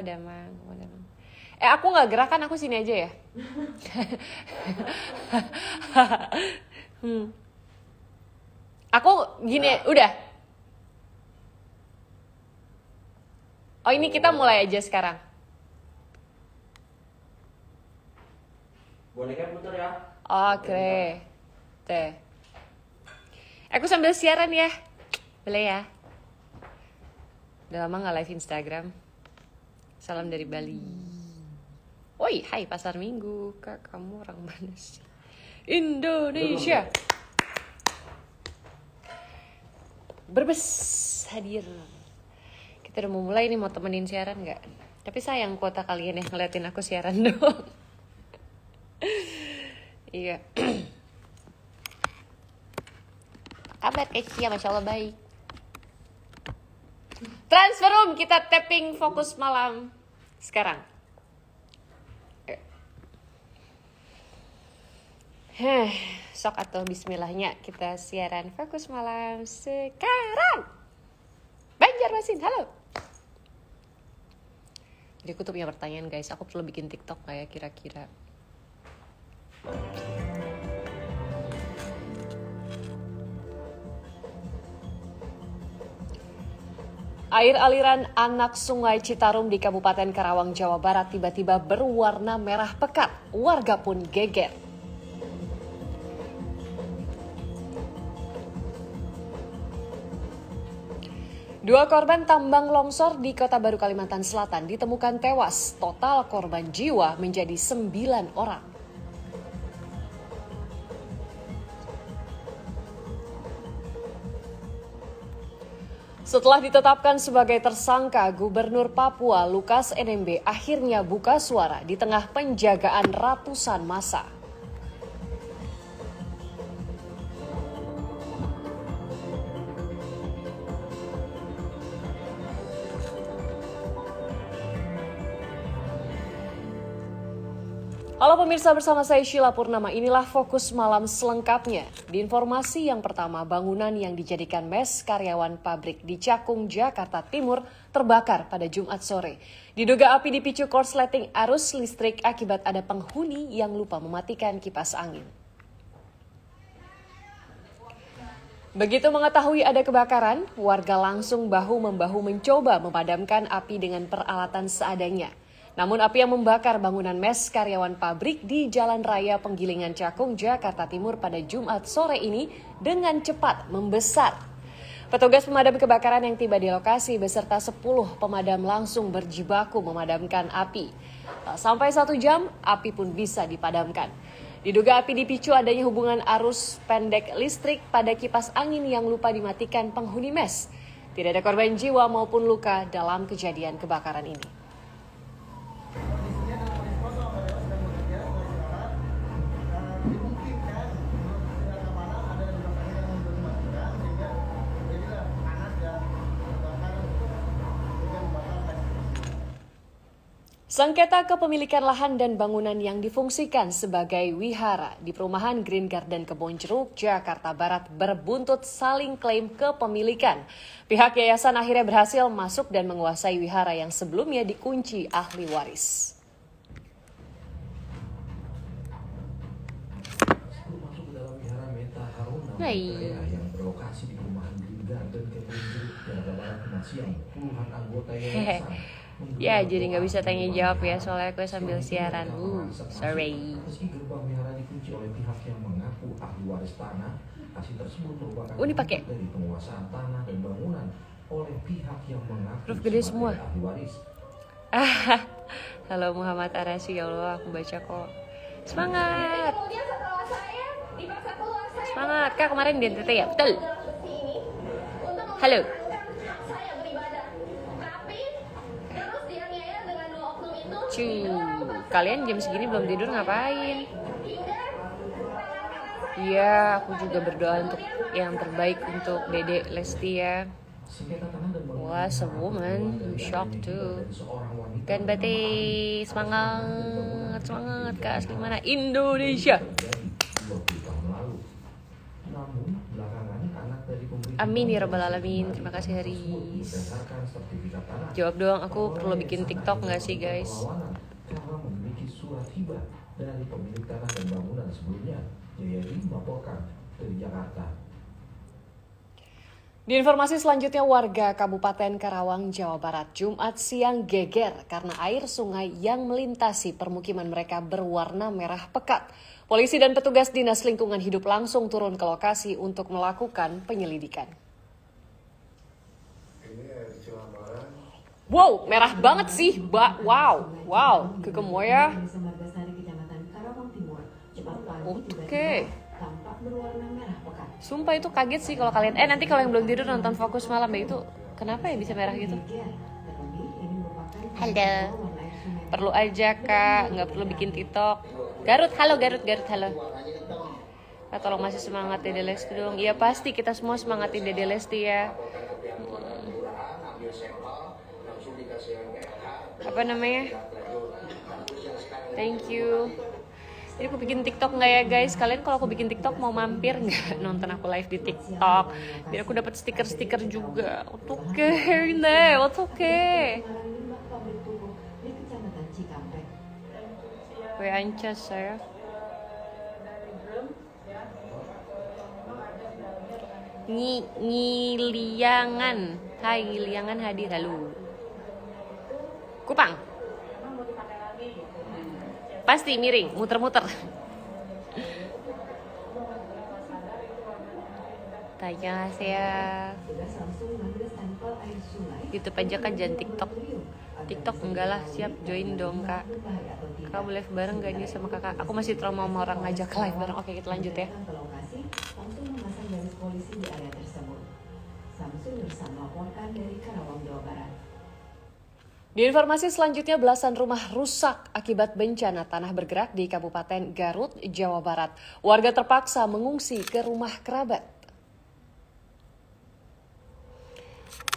Damang. Aku nggak gerak kan, aku sini aja ya. Aku gini, udah. Oh ini kita mulai aja sekarang. Boneka putar ya. Oke. Teh. Aku sambil siaran ya. Boleh ya? Udah lama gak live Instagram. Salam dari Bali. Woi, hai Pasar Minggu. Kak, kamu orang mana sih? Indonesia. Berbes hadir. Kita udah mau mulai nih, mau temenin siaran gak? Tapi sayang kuota kalian yang ngeliatin aku siaran doang. Iya. Kabar Kecia, Masya Allah baik. Transfer room, kita tapping fokus malam sekarang. Sok atau bismillahnya kita siaran fokus malam sekarang. Banjarmasin, halo. Jadi aku tuh punya pertanyaan guys, aku perlu bikin TikTok kayak kira-kira. Air aliran anak Sungai Citarum di Kabupaten Karawang, Jawa Barat tiba-tiba berwarna merah pekat. Warga pun geger. Dua korban tambang longsor di Kota Baru, Kalimantan Selatan ditemukan tewas. Total korban jiwa menjadi 9 orang. Setelah ditetapkan sebagai tersangka, Gubernur Papua Lukas NMB akhirnya buka suara di tengah penjagaan ratusan massa. Halo pemirsa, bersama saya Sheila Purnama, inilah Fokus Malam selengkapnya. Di informasi yang pertama, bangunan yang dijadikan mes karyawan pabrik di Cakung, Jakarta Timur terbakar pada Jumat sore. Diduga api dipicu korsleting arus listrik akibat ada penghuni yang lupa mematikan kipas angin. Begitu mengetahui ada kebakaran, warga langsung bahu-membahu mencoba memadamkan api dengan peralatan seadanya. Namun api yang membakar bangunan mes karyawan pabrik di Jalan Raya Penggilingan Cakung, Jakarta Timur pada Jumat sore ini dengan cepat membesar. Petugas pemadam kebakaran yang tiba di lokasi beserta 10 pemadam langsung berjibaku memadamkan api. Sampai 1 jam, api pun bisa dipadamkan. Diduga api dipicu adanya hubungan arus pendek listrik pada kipas angin yang lupa dimatikan penghuni mes. Tidak ada korban jiwa maupun luka dalam kejadian kebakaran ini. Sengketa kepemilikan lahan dan bangunan yang difungsikan sebagai wihara di perumahan Green Garden Kebonjeruk, Jakarta Barat berbuntut saling klaim kepemilikan. Pihak yayasan akhirnya berhasil masuk dan menguasai wihara yang sebelumnya dikunci ahli waris. Masuk ke dalam wihara Meta Haruna yang berlokasi di perumahan Green Garden Kebonjeruk, Jakarta Barat kemarin siang. Puluhan anggota yayasan ya, jadi nggak bisa tanya jawab ya, soalnya aku sambil siaran. Sorry. Meski gerbang wihara dikunci oleh pihak yang mengaku ahli waris tanah, aksi tersebut merupakan pakai dari penguasaan tanah dan bangunan oleh pihak yang mengaku huruf gede semua. Ahli waris. Halo Muhammad Arasi, ya Allah, aku baca kok. Semangat. Semangat, Kak, kemarin di NTT ya? Betul. Halo. Kalian jam segini belum tidur ngapain? Iya, aku juga berdoa untuk yang terbaik untuk Dede Lesti ya. Was a woman, I'm shocked too. Kan berarti semangat Kak, asli mana? Indonesia. Amin ya rabbal alamin. Terima kasih Haris. Berdasarkan sertifikat tanah. Jawab doang, aku perlu bikin TikTok nggak sih guys? Karena memiliki surat hibah dari pemilik tanah dan bangunan sebelumnya. Jayadi melaporkan dari Jakarta. Di informasi selanjutnya, warga Kabupaten Karawang, Jawa Barat, Jumat siang geger karena air sungai yang melintasi permukiman mereka berwarna merah pekat. Polisi dan petugas Dinas Lingkungan Hidup langsung turun ke lokasi untuk melakukan penyelidikan. Wow, merah banget sih. Wow, kegemoy ya. Oke. Sumpah itu kaget sih kalau kalian. Nanti kalau yang belum tidur nonton Fokus Malam ya, itu kenapa ya bisa merah gitu? Halo. Perlu aja kak, nggak perlu bikin TikTok. Garut, halo. Kak, tolong masih semangat Dede Lesti dong. Iya pasti kita semua semangati Dede Lesti ya. Apa namanya? Thank you. Jadi aku bikin TikTok nggak ya guys? Kalian kalau aku bikin TikTok mau mampir nggak nonton aku live di TikTok? Biar aku dapat stiker-stiker juga. Oke, Gue ancas saya. Ngiliangan. Hai Ngiliangan hadir, halo. Kupang. Pasti miring, muter-muter. Tanya saya. YouTube aja kan, jangan TikTok. TikTok enggak lah, siap join dong kak. Kak boleh live bareng gak nih sama kakak? Aku masih trauma sama orang ngajak live bareng. Oke kita lanjut ya. Di informasi selanjutnya, belasan rumah rusak akibat bencana tanah bergerak di Kabupaten Garut, Jawa Barat. Warga terpaksa mengungsi ke rumah kerabat.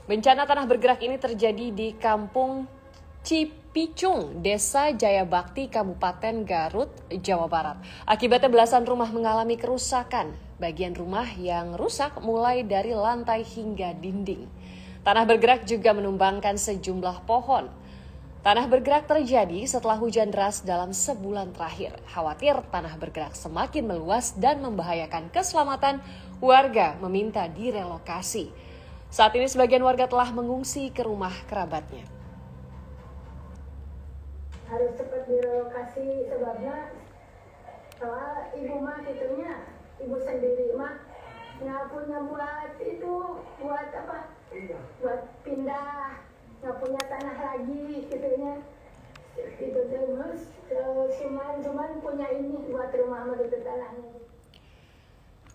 Bencana tanah bergerak ini terjadi di Kampung Cipicung, Desa Jayabakti, Kabupaten Garut, Jawa Barat. Akibatnya belasan rumah mengalami kerusakan. Bagian rumah yang rusak mulai dari lantai hingga dinding. Tanah bergerak juga menumbangkan sejumlah pohon. Tanah bergerak terjadi setelah hujan deras dalam sebulan terakhir. Khawatir tanah bergerak semakin meluas dan membahayakan keselamatan, warga meminta direlokasi. Saat ini sebagian warga telah mengungsi ke rumah kerabatnya. Harus cepat direlokasi sebabnya soal ibu mah itunya, ibu sendiri mah nggak punya buat apa? Buat pindah, nggak punya tanah lagi gitunya. Itu terus cuman punya ini buat rumah sama itu tanahnya.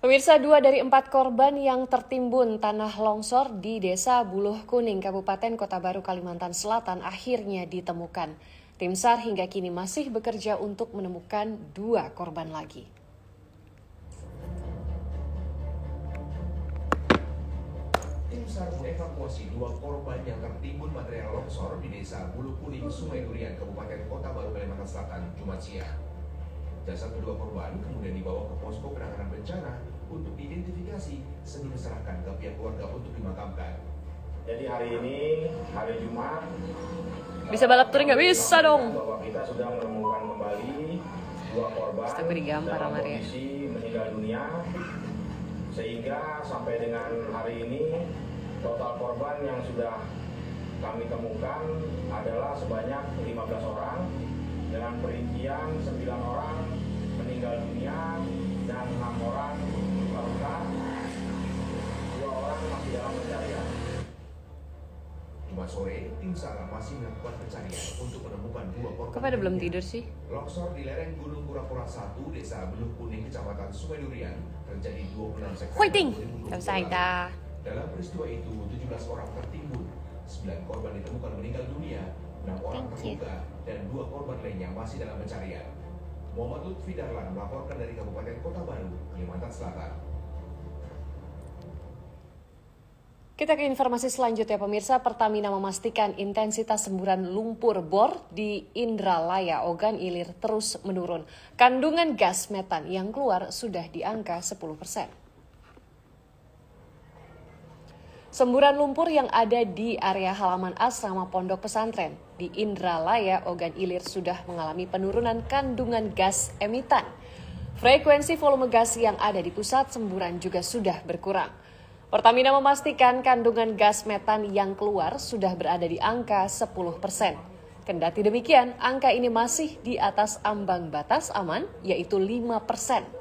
Pemirsa, 2 dari 4 korban yang tertimbun tanah longsor di Desa Buluh Kuning, Kabupaten Kota Baru, Kalimantan Selatan akhirnya ditemukan. Tim SAR hingga kini masih bekerja untuk menemukan 2 korban lagi. Tim SAR mengevakuasi 2 korban yang tertimbun material longsor di Desa Buluh Kuning, Sungai Durian, Kabupaten Kota Baru, Kalimantan Selatan, Jumat siang. Jasad kedua korban kemudian dibawa ke posko penanganan bencana untuk diidentifikasi sebelum diserahkan ke pihak keluarga untuk dimakamkan. Jadi hari ini, hari Jumat, bisa balap touring nggak? Bisa dong. Bahwa kita sudah menemukan kembali 2 korban dalam kondisi meninggal dunia. Sehingga sampai dengan hari ini total korban yang sudah kami temukan adalah sebanyak 15 orang dengan perincian 9 orang meninggal dunia dan 6 orang luka-luka, 2 orang masih dalam pencarian. Jumat sore, tim SAR masih melakukan pencarian untuk menemukan 2 korban. Kok pada belum tidur sih? Longsor di lereng Gunung Kura-Kura 1, Desa Buluh Kuning, Kecamatan Sungai Durian, terjadi 26 September 2020. Dalam peristiwa itu, 17 orang tertimbun, 9 korban ditemukan meninggal dunia, 6 orang terluka, dan 2 korban lainnya masih dalam pencarian. Muhammad Lutfi Darlan melaporkan dari Kabupaten Kota Baru, Kalimantan Selatan. Kita ke informasi selanjutnya, pemirsa. Pertamina memastikan intensitas semburan lumpur bor di Indralaya, Ogan Ilir terus menurun. Kandungan gas metan yang keluar sudah di angka 10%. Semburan lumpur yang ada di area halaman asrama pondok pesantren di Indralaya, Ogan Ilir sudah mengalami penurunan kandungan gas emitan. Frekuensi volume gas yang ada di pusat semburan juga sudah berkurang. Pertamina memastikan kandungan gas metan yang keluar sudah berada di angka 10%. Kendati demikian, angka ini masih di atas ambang batas aman, yaitu 5%.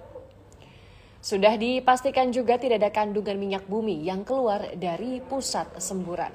Sudah dipastikan juga tidak ada kandungan minyak bumi yang keluar dari pusat semburan.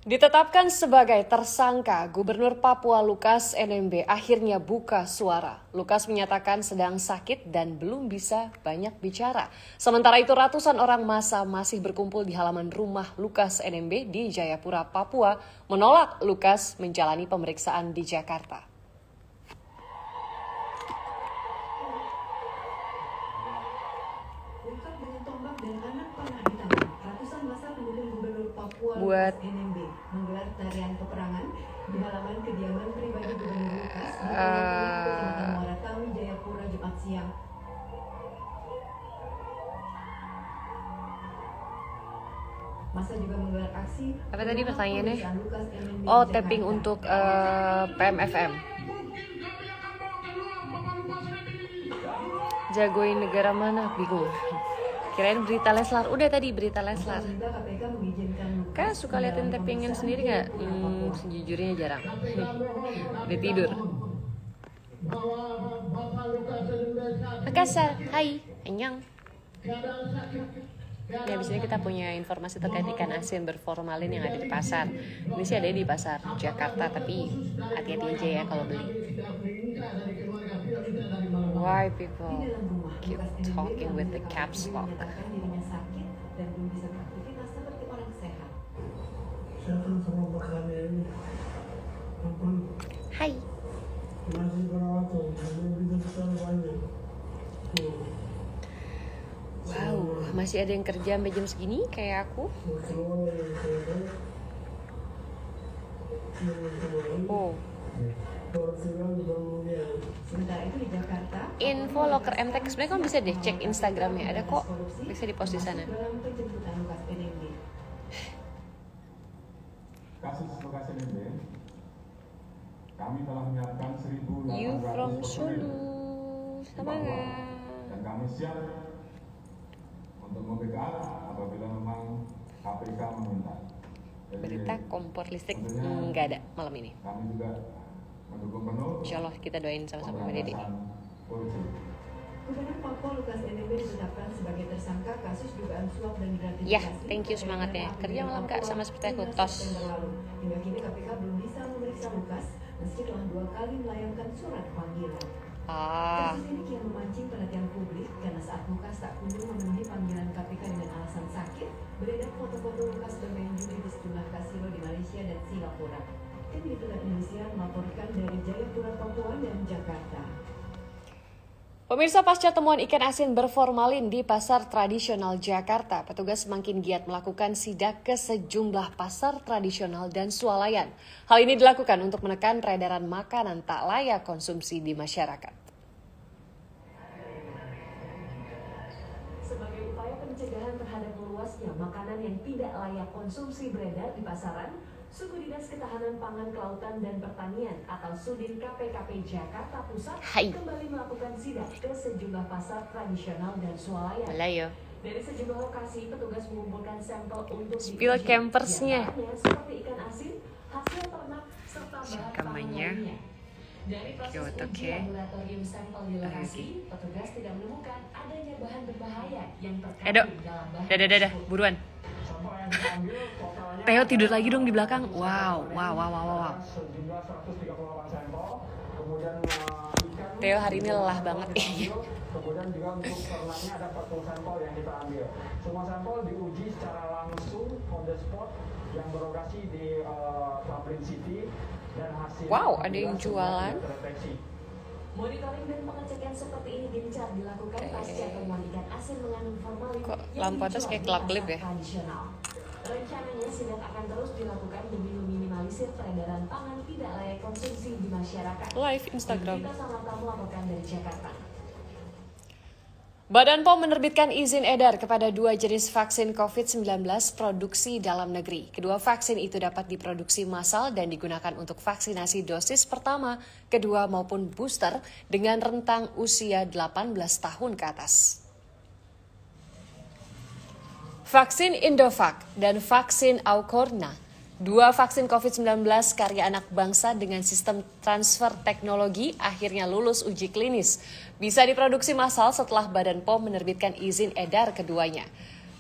Ditetapkan sebagai tersangka, Gubernur Papua Lukas NMB akhirnya buka suara. Lukas menyatakan sedang sakit dan belum bisa banyak bicara. Sementara itu ratusan orang massa masih berkumpul di halaman rumah Lukas NMB di Jayapura, Papua, menolak Lukas menjalani pemeriksaan di Jakarta. Buat menggelar tarian peperangan di halaman kediaman pribadi Gubernur Lukas di Kecamatan Muara Tawi, Jayapura, Jumat siang. Masa juga menggelar aksi. Apa tadi pertanyaannya? Oh, tapping untuk PMFM. Jagoin negara mana? Bingung. Kirain berita Leslar. Udah tadi berita Leslar. Kak suka liatin tappingin sendiri nggak? Sejujurnya jarang. Udah tidur. Makassar, hai, annyeong. Ya, di sini kita punya informasi terkait ikan asin berformalin yang ada di pasar. Ini sih ada di pasar Jakarta, tapi hati-hati aja ya kalau beli. Why people keep talking with the caps lock? Hai. Wow, masih ada yang kerja sampai jam segini kayak aku. Oh. Info loker MTek sebenarnya kamu bisa deh cek Instagramnya, ada kok, bisa dipost di sana. Kasus Lukas NMB, kami telah menyiapkan 1.800 You from Solo, semangat. Dan kami siap untuk membackup apabila memang KPK meminta. Berita kompor listrik nggak ada malam ini. Kami juga mendukung penuh. Insya Allah kita doain sama-sama Mbak Dede. Gubernur Papua Lukas NMB ditetapkan sebagai tersangka kasus dugaan suap dan gratifikasi. Ya, thank you semangatnya. Kerja malam Kak sama seperti aku, tos. Hingga kini KPK belum bisa memeriksa Lukas meski telah 2 kali melayangkan surat panggilan. Kasus ini kian memancing perhatian publik karena saat Lukas tak kunjung memenuhi panggilan KPK dengan alasan sakit, beredar foto-foto Lukas bermain judi di sejumlah kasino di Malaysia dan Singapura. Tim Liputan Indonesia melaporkan dari Jayapura, Papua dan Jakarta. Pemirsa, pasca temuan ikan asin berformalin di pasar tradisional Jakarta, petugas semakin giat melakukan sidak ke sejumlah pasar tradisional dan swalayan. Hal ini dilakukan untuk menekan peredaran makanan tak layak konsumsi di masyarakat. Sebagai upaya pencegahan terhadap meluasnya makanan yang tidak layak konsumsi beredar di pasaran, Suku Dinas Ketahanan Pangan Kelautan dan Pertanian atau Sudin KPKP Jakarta Pusat kembali melakukan sidak ke sejumlah pasar tradisional dan swalayan. Dari sejumlah lokasi, petugas mengumpulkan sampel untuk spill campersnya seperti ikan asin, hasil ternak, serta bahan pangan lainnya. Dari proses uji laboratorium sampel di lokasi, petugas tidak menemukan adanya bahan berbahaya yang terkandung dalam bahan tersebut. Buruan. Theo tidur lagi dong di belakang. Wow. Theo hari ini lelah banget. Kemudian juga untuk ternaknya ada 40 sampel yang kita ambil. Semua sampel diuji secara langsung on the spot yang beroperasi di Pabrik City dan hasil. Wow, ada yang jualan. Monitoring dan pengecekan seperti ini gencar dilakukan pasca temuan ikan asin mengandung formalin. Kok lampu atas kayak kelap-kelip ya? Rencananya sidak akan terus dilakukan demi meminimalisir peredaran pangan tidak layak konsumsi di masyarakat. Live Instagram. Kita sama melaporkan dari Jakarta. Badan POM menerbitkan izin edar kepada 2 jenis vaksin COVID-19 produksi dalam negeri. Kedua vaksin itu dapat diproduksi massal dan digunakan untuk vaksinasi dosis pertama, kedua maupun booster dengan rentang usia 18 tahun ke atas. Vaksin Indovac dan vaksin Aucorna, 2 vaksin COVID-19 karya anak bangsa dengan sistem transfer teknologi akhirnya lulus uji klinis. Bisa diproduksi massal setelah Badan POM menerbitkan izin edar keduanya.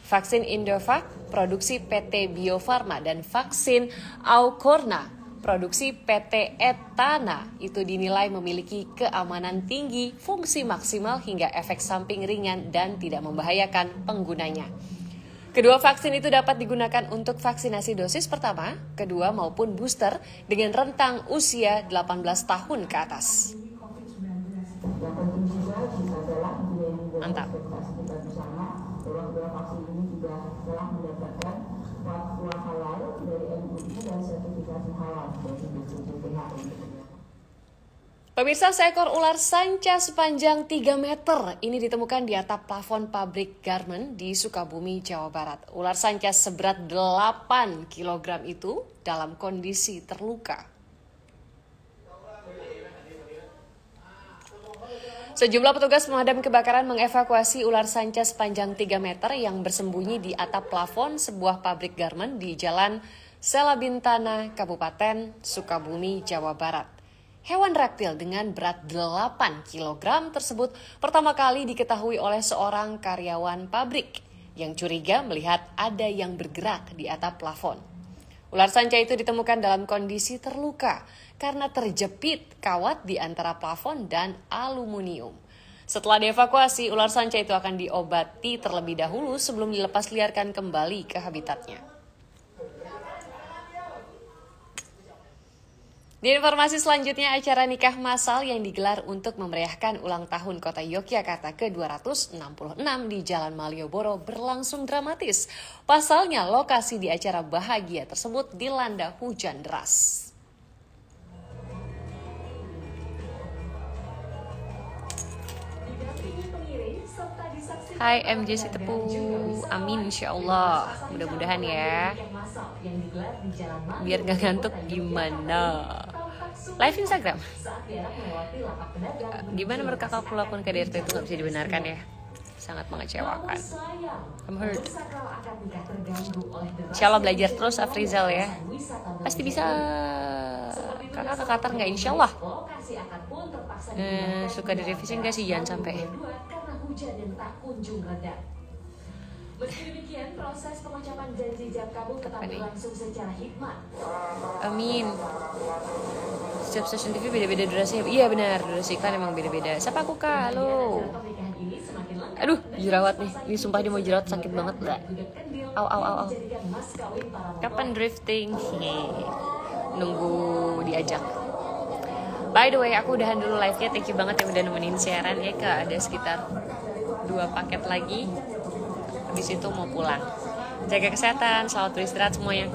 Vaksin Indovac, produksi PT Bio Farma, dan vaksin Aucorna, produksi PT Etana, itu dinilai memiliki keamanan tinggi, fungsi maksimal hingga efek samping ringan dan tidak membahayakan penggunanya. Kedua vaksin itu dapat digunakan untuk vaksinasi dosis pertama, kedua maupun booster dengan rentang usia 18 tahun ke atas. Mantap. Pemirsa, seekor ular sanca sepanjang 3 meter ini ditemukan di atap plafon pabrik garmen di Sukabumi, Jawa Barat. Ular sanca seberat 8 kg itu dalam kondisi terluka. Sejumlah petugas pemadam kebakaran mengevakuasi ular sanca sepanjang 3 meter yang bersembunyi di atap plafon sebuah pabrik garmen di Jalan Selabintana, Kabupaten Sukabumi, Jawa Barat. Hewan reptil dengan berat 8 kg tersebut pertama kali diketahui oleh seorang karyawan pabrik yang curiga melihat ada yang bergerak di atap plafon. Ular sanca itu ditemukan dalam kondisi terluka karena terjepit kawat di antara plafon dan aluminium. Setelah dievakuasi, ular sanca itu akan diobati terlebih dahulu sebelum dilepas liarkan kembali ke habitatnya. Di informasi selanjutnya, acara nikah massal yang digelar untuk memeriahkan ulang tahun Kota Yogyakarta ke-266 di Jalan Malioboro berlangsung dramatis. Pasalnya, lokasi di acara bahagia tersebut dilanda hujan deras. Hai MJ Sitepu, amin insyaallah, mudah-mudahan ya. Biar gak ngantuk gimana? Live Instagram. Gimana menurut kakak lakukan KDRT itu gak bisa dibenarkan ya? Sangat mengecewakan. I'm hurt. Insyaallah belajar terus Afrizal ya. Pasti bisa. Kakak ke Qatar gak insyaallah? Suka direvisi gak sih? Jangan sampai. Hujan yang tak kunjung reda. Meski demikian, proses pengucapan janji jam kabul tetap berlangsung secara hikmat. Amin. Setiap stasiun TV beda-beda durasinya. Iya benar, durasi kan emang beda-beda. Siapa aku kak? Halo. Aduh, jerawat nih. Ini sumpah dia mau jerawat sakit banget lah. Au. Kapan drifting? Nunggu diajak. By the way, aku udahan dulu live-nya. Thank you banget yang udah nemenin siaran ya kak. Ada sekitar 2 paket lagi. Habis itu mau pulang. Jaga kesehatan, selamat beristirahat semuanya.